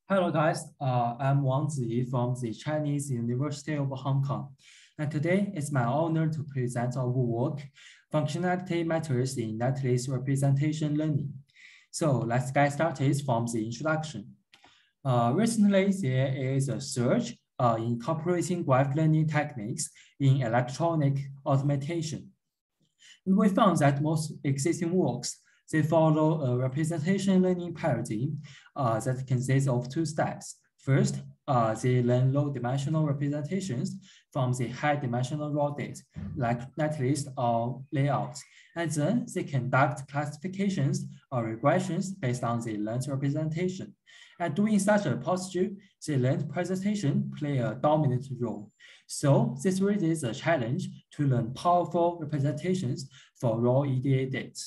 Hello guys, I'm Wang Ziyi from the Chinese University of Hong Kong. And today it's my honor to present our work, Functionality Matters in Netlist Representation Learning. So let's get started from the introduction. Recently, there is a surge incorporating graph learning techniques in electronic automation. And we found that most existing works, they follow a representation learning paradigm that consists of two steps. First, they learn low-dimensional representations from the high-dimensional raw data, like netlist or layouts. And then they conduct classifications or regressions based on the learned representation. And doing such a procedure, the learned presentation play a dominant role. So this raises a challenge to learn powerful representations for raw EDA data.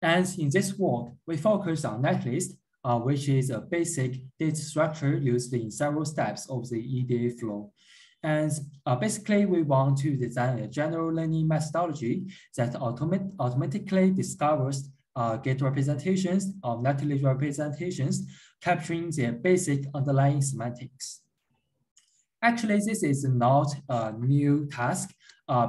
And in this work, we focus on netlist, which is a basic data structure used in several steps of the EDA flow. And basically, we want to design a general learning methodology that automatically discovers gate representations of netlist representations, capturing their basic underlying semantics. Actually, this is not a new task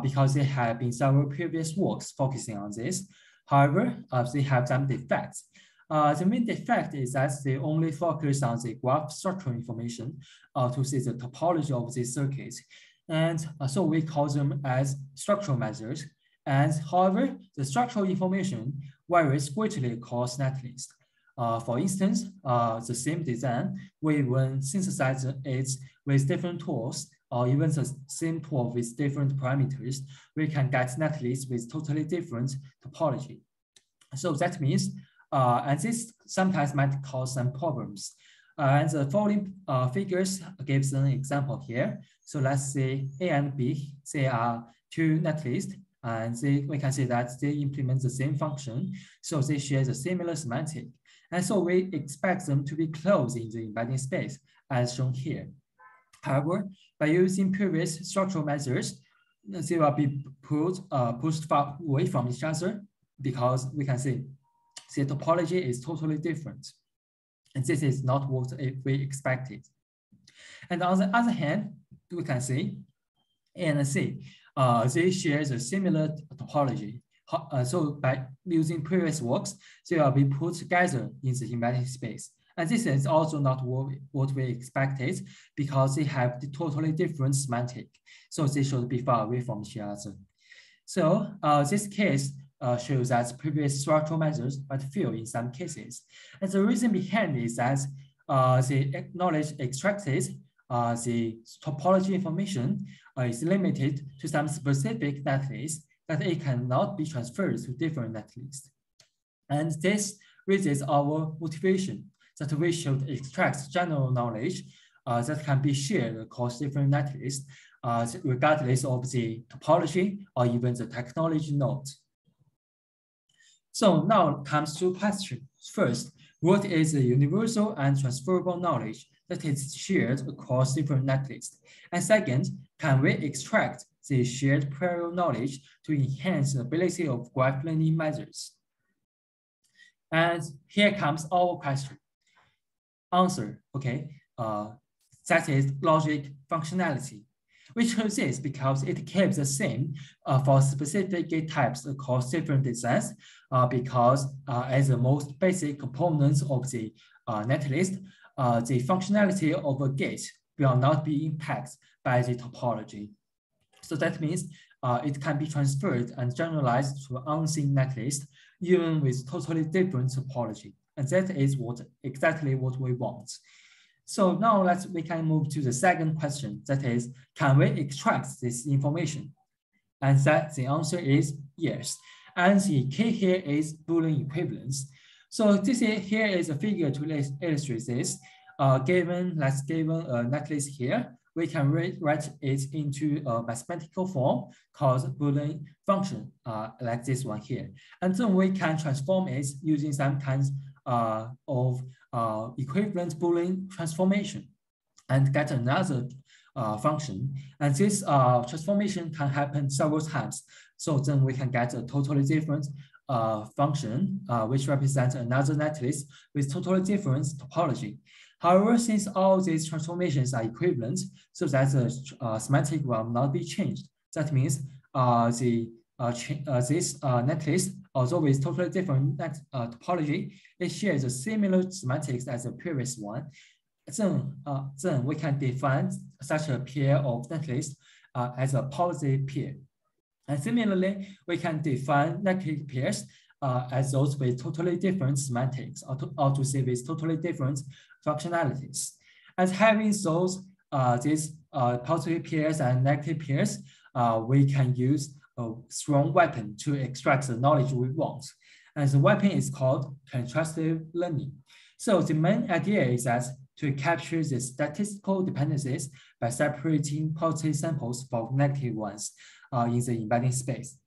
because there have been several previous works focusing on this. However, they have some defects. The main defect is that they only focus on the graph structural information to see the topology of the circuit. And so we call them as structural measures. And however, the structural information varies greatly across netlist. For instance, the same design, we will synthesize it with different tools, or even the same tool with different parameters, we can get netlist with totally different topology. So that means, and this sometimes might cause some problems. And the following figures gives an example here. So let's say A and B, they are two netlists, and we can see that they implement the same function. So they share the similar semantic. And so we expect them to be close in the embedding space as shown here. However, by using previous structural measures, they will be pushed far away from each other because we can see the topology is totally different. And this is not what we expected. And on the other hand, we can see A and C, they share the similar topology. So by using previous works, they will be put together in the embedding space. And this is also not what we expected because they have the totally different semantic. So they should be far away from each other. So this case shows that previous structural measures might fail in some cases. And the reason behind is that the knowledge extracted, the topology information is limited to some specific netlist that it cannot be transferred to different netlists. And this raises our motivation that we should extract general knowledge that can be shared across different netlists, regardless of the topology or even the technology node. So now comes to questions. First, what is the universal and transferable knowledge that is shared across different netlists? And second, can we extract the shared prior knowledge to enhance the ability of graph learning methods? And here comes our question. Answer, okay, that is logic functionality. We chose this because it keeps the same for specific gate types across different designs because as the most basic components of the netlist, the functionality of a gate will not be impacted by the topology. So that means it can be transferred and generalized to unseen netlist, even with totally different topology. And that is exactly what we want. So now we can move to the second question, that is, can we extract this information? And the answer is yes. And the key here is Boolean equivalence. So here is a figure to illustrate this. Given a netlist here, we can write it into a mathematical form called Boolean function, like this one here. And then we can transform it using some kinds of equivalent Boolean transformation and get another function. And this transformation can happen several times. So then we can get a totally different function, which represents another netlist with totally different topology. However, since all these transformations are equivalent, so that the semantic will not be changed. That means this netlist, although with totally different topology, it shares a similar semantics as the previous one. Then we can define such a pair of netlists as a positive pair. And similarly, we can define netlist pairs as those with totally different semantics, or to say with totally different functionalities. As having those these positive pairs and negative pairs, we can use a strong weapon to extract the knowledge we want. And the weapon is called contrastive learning. So the main idea is that to capture the statistical dependencies by separating positive samples from negative ones in the embedding space.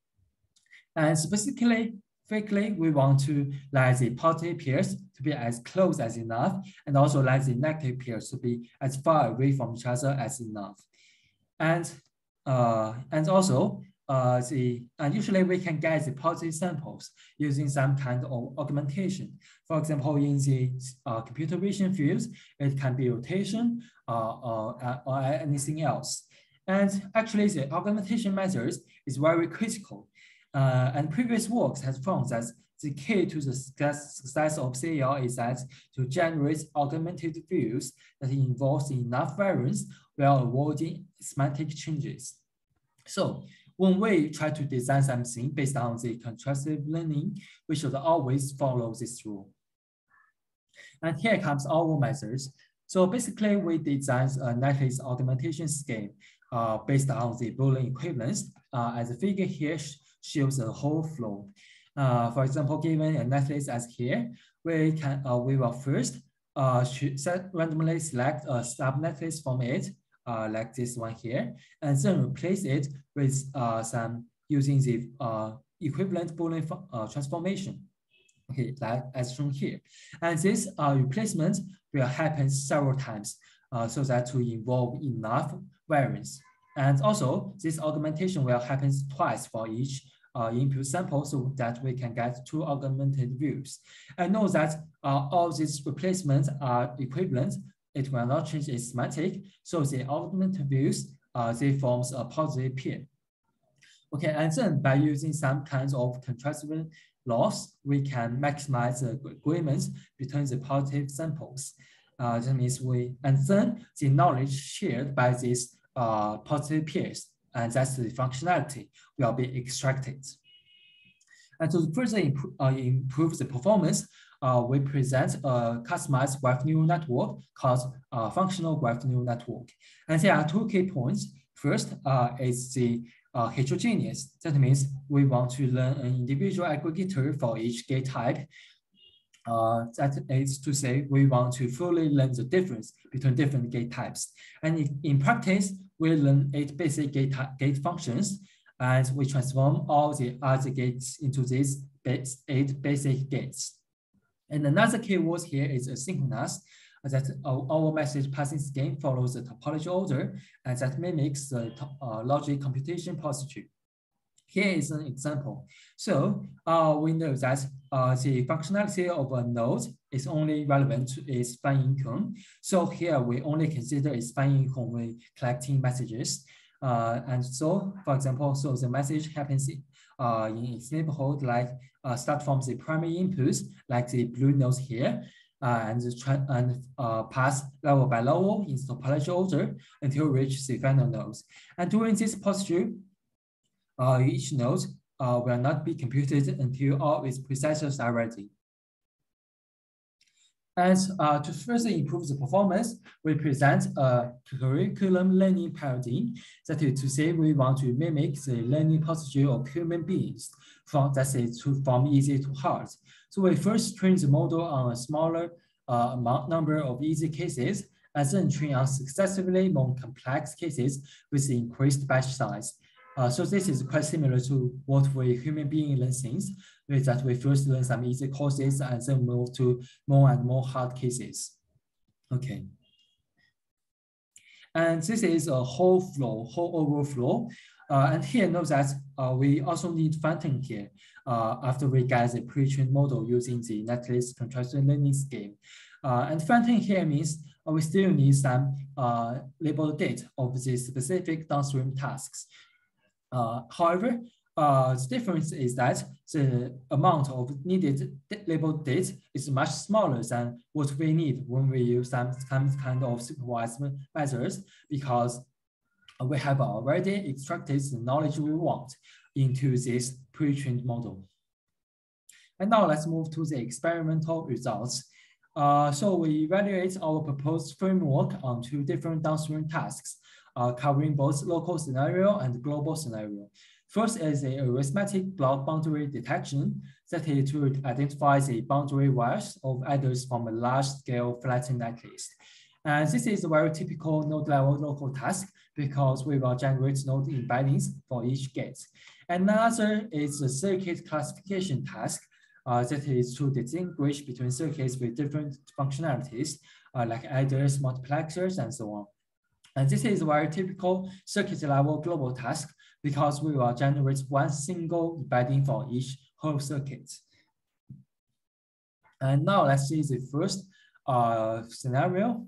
And specifically, we want to let the positive pairs to be as close as enough, and also let the negative pairs to be as far away from each other as enough. And also, usually we can get the positive samples using some kind of augmentation. For example, in the computer vision fields, it can be rotation or anything else. And actually, the augmentation methods is very critical. And previous works has found that the key to the success of CAL is that to generate augmented views that involves enough variance while avoiding semantic changes. So when we try to design something based on the contrastive learning, we should always follow this rule. And here comes our methods. So basically, we designed a netlist augmentation scheme based on the Boolean equivalence. As the figure here shows the whole flow. For example, given a netlist as here, we will first randomly select a sub-netlist from it, like this one here, and then replace it with some using the equivalent Boolean transformation. Okay, like as shown here. And this replacement will happen several times so that to involve enough variance. And also, this augmentation will happen twice for each input sample so that we can get two augmented views. I know that all these replacements are equivalent. It will not change its semantic. So the augmented views, they forms a positive pair. Okay, and then by using some kinds of contrastive laws, we can maximize the agreements between the positive samples. That means and then the knowledge shared by these positive pairs, and that's the functionality will be extracted. And to further improve the performance, we present a customized graph neural network called functional graph neural network. And there are two key points. First is the heterogeneous. That means we want to learn an individual aggregator for each gate type. That is to say, we want to fully learn the difference between different gate types. And in practice, we learn 8 basic gate functions, and we transform all the other gates into these 8 basic gates. And another key word here is asynchronous, that our message passing scheme follows the topology order, and that mimics the logic computation procedure. Here is an example. So we know that the functionality of a node is only relevant to its span income. So here we only consider its span income when collecting messages. And so, for example, so the message happens in its neighborhood, like start from the primary inputs, like the blue nodes here, and pass level by level in topology order until reach the final nodes. And during this procedure, each node will not be computed until all its processors are ready. And to further improve the performance, we present a curriculum learning paradigm. That is to say, we want to mimic the learning procedure of human beings from easy to hard. So we first train the model on a smaller number of easy cases, and then train on successively more complex cases with increased batch size. So this is quite similar to what we human beings learn things, with that we first learn some easy courses and then move to more and more hard cases. Okay. And this is a whole overflow. And here note that we also need front-end here after we get the pre-trained model using the Netlist contrastive learning scheme. And front-end here means we still need some labeled data of the specific downstream tasks. However, the difference is that the amount of needed labeled data is much smaller than what we need when we use some kind of supervised methods, because we have already extracted the knowledge we want into this pre-trained model. And now let's move to the experimental results. So we evaluate our proposed framework on 2 different downstream tasks, covering both local scenario and global scenario. First is the arithmetic block boundary detection, that is to identify the boundary wires of adders from a large-scale flattened netlist. And this is a very typical node-level local task because we will generate node embeddings for each gate. Another is the circuit classification task, that is to distinguish between circuits with different functionalities, like adders, multiplexers, and so on. And this is a very typical circuit-level global task because we will generate one single embedding for each whole circuit. And now let's see the first scenario.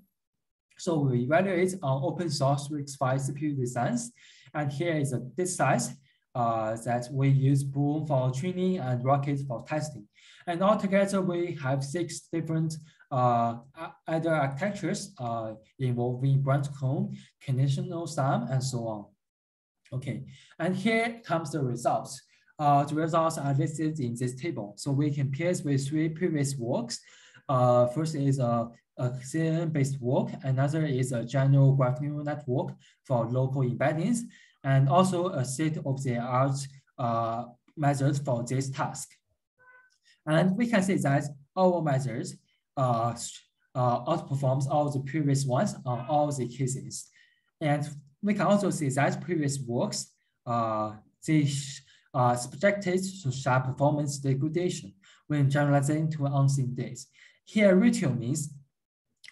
So we evaluate on open source RISC-V CPU designs. And here is a disk size that we use Boom for training and Rocket for testing. And altogether, we have 6 different adder architectures involving branch clone, conditional sum, and so on. Okay, and here comes the results. The results are listed in this table. So we compare with 3 previous works. First is a CNN-based work. Another is a general graph neural network for local embeddings, and also a state-of-the-art methods for this task. And we can see that our methods outperforms all the previous ones on all the cases. And we can also see that previous works, they subjected to sharp performance degradation when generalizing to unseen dates. Here, retail means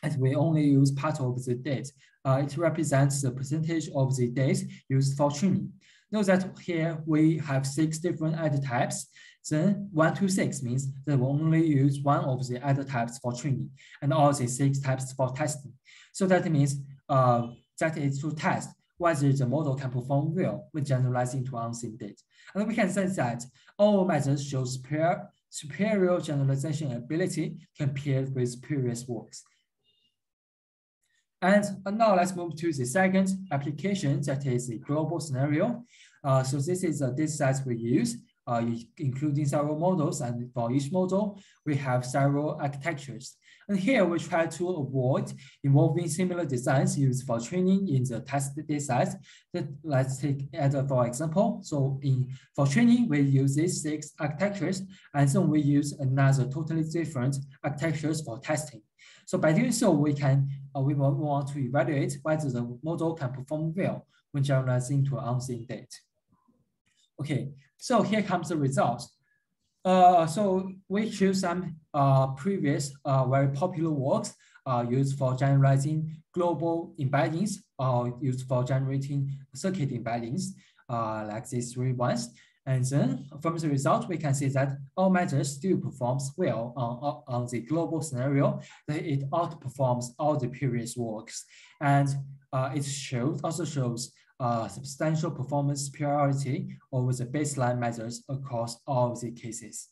that we only use part of the date. It represents the percentage of the dates used for training. Note that here we have 6 different adder types. Then 1 to 6 means that we only use one of the adder types for training and all the 6 types for testing. So that means that is to test whether the model can perform well when generalizing to unseen data. And we can say that our methods show superior generalization ability compared with previous works. And now let's move to the second application, that is the global scenario. So this is a data set we use, including several models, and for each model, we have several architectures. And here we try to avoid involving similar designs used for training in the test data set. Let's take adder for example. So for training, we use these 6 architectures, and then we use another totally different architectures for testing. So by doing so, we want to evaluate whether the model can perform well when generalizing to unseen data. Okay, so here comes the results. So we choose some previous very popular works used for generalizing global embeddings or used for generating circuit embeddings, like these 3 ones. And then from the result, we can see that our method still performs well on the global scenario, that it outperforms all the previous works. And it also shows substantial performance superiority over the baseline methods across all the cases.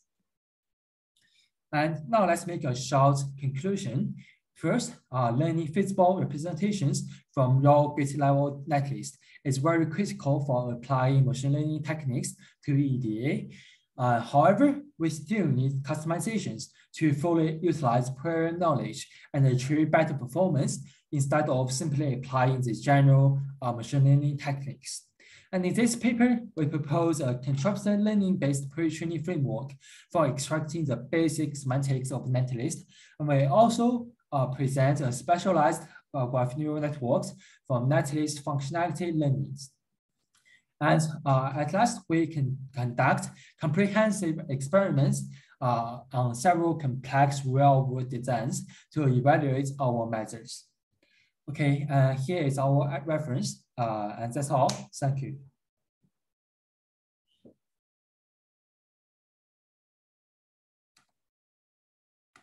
And now let's make a short conclusion. First, learning feasible representations from raw gate-level netlist is very critical for applying machine learning techniques to EDA. However, we still need customizations to fully utilize prior knowledge and achieve better performance instead of simply applying the general machine learning techniques. And in this paper, we propose a contrastive learning-based pre-training framework for extracting the basic semantics of Netlist. And we also present a specialized graph neural networks for Netlist functionality learnings. And at last, we can conduct comprehensive experiments on several complex real-world designs to evaluate our methods. Okay, here is our reference, and that's all. Thank you.